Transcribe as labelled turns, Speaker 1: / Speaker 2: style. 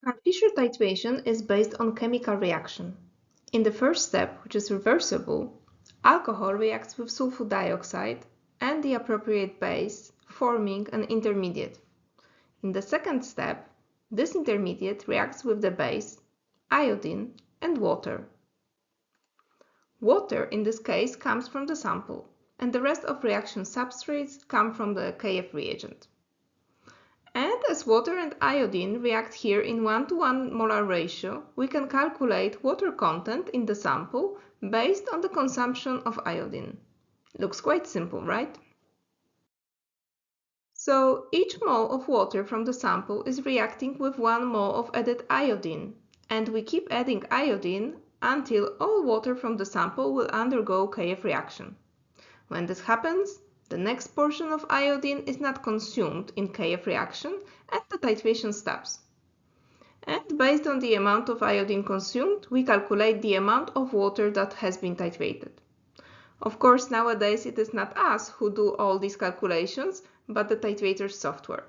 Speaker 1: Karl Fischer titration is based on chemical reaction. In the first step, which is reversible, alcohol reacts with sulfur dioxide and the appropriate base, forming an intermediate. In the second step, this intermediate reacts with the base, iodine, and water. Water in this case comes from the sample, and the rest of reaction substrates come from the KF reagent. And as water and iodine react here in 1:1 molar ratio, we can calculate water content in the sample based on the consumption of iodine. Looks quite simple, right? So each mole of water from the sample is reacting with 1 mole of added iodine, and we keep adding iodine until all water from the sample will undergo KF reaction. When this happens, the next portion of iodine is not consumed in KF reaction and the titration stops. And based on the amount of iodine consumed, we calculate the amount of water that has been titrated. Of course, nowadays it is not us who do all these calculations, but the titrator software.